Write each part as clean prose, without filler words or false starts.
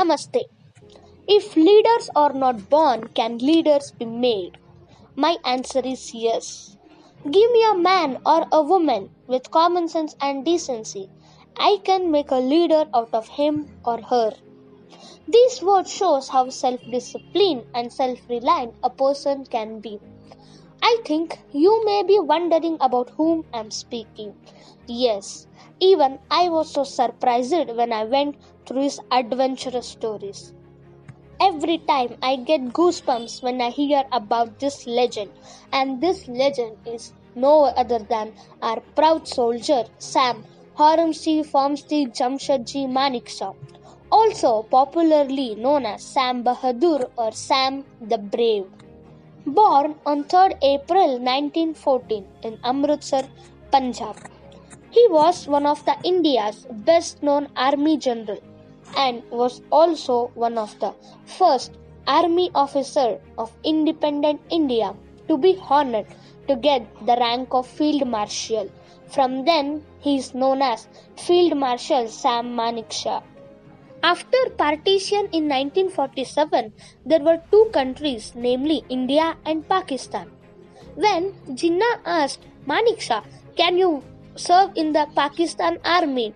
Namaste. If leaders are not born, can leaders be made? My answer is yes. Give me a man or a woman with common sense and decency. I can make a leader out of him or her. This word shows how self-disciplined and self-reliant a person can be. I think you may be wondering about whom I am speaking. Yes, even I was so surprised when I went through his adventurous stories. Every time I get goosebumps when I hear about this legend, and this legend is no other than our proud soldier Sam Hormusji Jamshedji Manekshaw, also popularly known as Sam Bahadur or Sam the Brave. Born on 3rd April 1914 in Amritsar, Punjab, he was one of the India's best-known army general and was also one of the first army officer of independent India to be honored to get the rank of Field Marshal. From then, he is known as Field Marshal Sam Manekshaw. After partition in 1947, there were two countries, namely India and Pakistan. When Jinnah asked Manekshaw, "Can you serve in the Pakistan army?"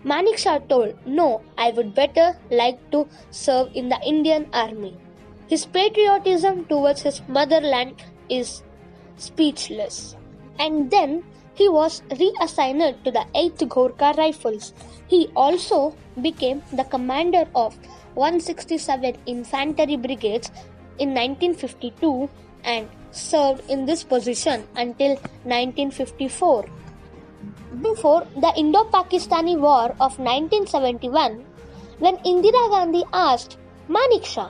Manekshaw told, "No, I would better like to serve in the Indian army." His patriotism towards his motherland is speechless. And then he was reassigned to the 8th Gorkha Rifles. He also became the commander of 167 Infantry Brigades in 1952 and served in this position until 1954. Before the Indo-Pakistani War of 1971, when Indira Gandhi asked Manekshaw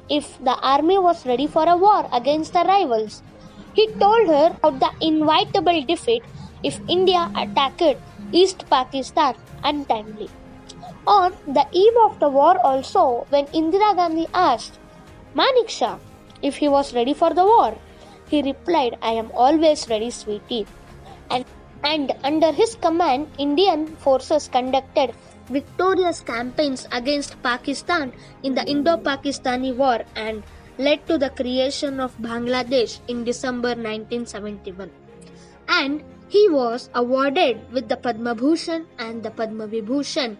if the army was ready for a war against the rivals, he told her about the inevitable defeat if India attacked East Pakistan untimely. On the eve of the war also, when Indira Gandhi asked Manekshaw if he was ready for the war, he replied, "I am always ready, sweetie." And under his command, Indian forces conducted victorious campaigns against Pakistan in the Indo-Pakistani War and led to the creation of Bangladesh in December 1971. And he was awarded with the Padma Bhushan and the Padma Vibhushan,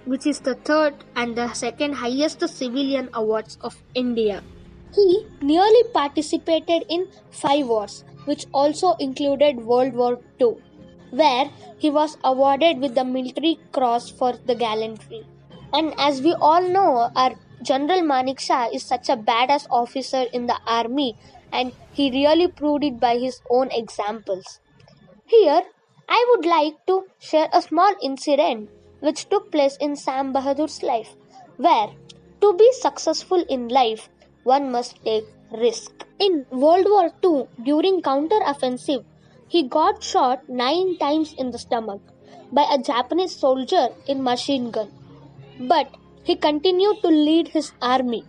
which is the third and the second highest civilian awards of India. He nearly participated in 5 wars, which also included World War II, where he was awarded with the Military Cross for the gallantry. And as we all know, our General Manekshaw is such a badass officer in the army, and he really proved it by his own examples. Here, I would like to share a small incident which took place in Sam Bahadur's life, where to be successful in life, one must take risk. In World War II, during counter-offensive, he got shot 9 times in the stomach by a Japanese soldier in machine gun. But he continued to lead his army.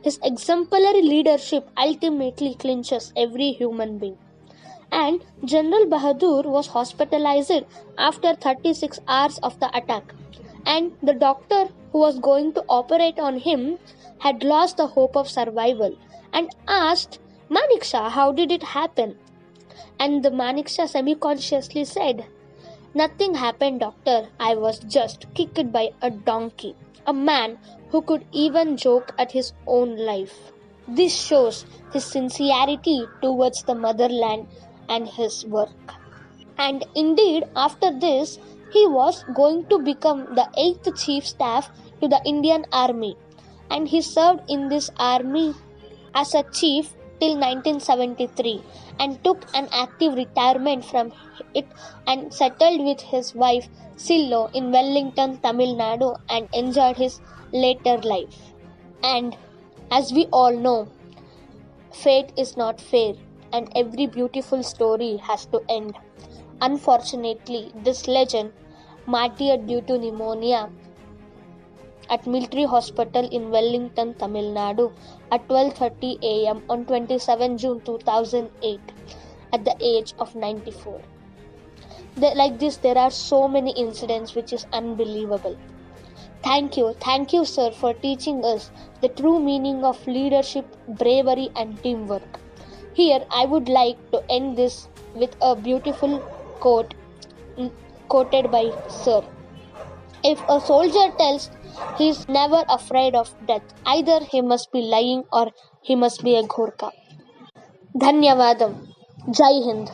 His exemplary leadership ultimately clinches every human being. And General Bahadur was hospitalized after 36 hours of the attack. And the doctor who was going to operate on him had lost the hope of survival and asked Manekshaw, "How did it happen?" And the Manekshaw semi-consciously said, "Nothing happened, doctor. I was just kicked by a donkey." A man who could even joke at his own life. This shows his sincerity towards the motherland and his work. And indeed, after this, he was going to become the 8th Chief Staff to the Indian Army. And he served in this army as a chief till 1973 and took an active retirement from it and settled with his wife Sillo in Wellington, Tamil Nadu and enjoyed his later life. And as we all know, fate is not fair and every beautiful story has to end. Unfortunately, this legend, martyred due to pneumonia at military hospital in Wellington, Tamil Nadu at 12:30 a.m. on 27 June 2008 at the age of 94. Like this, there are so many incidents which is unbelievable. Thank you, sir, for teaching us the true meaning of leadership, bravery, and teamwork. Here, I would like to end this with a beautiful quote mm, quoted by Sir. If a soldier tells he is never afraid of death, either he must be lying or he must be a Ghorka. Dhanyavadam. Jai Hind.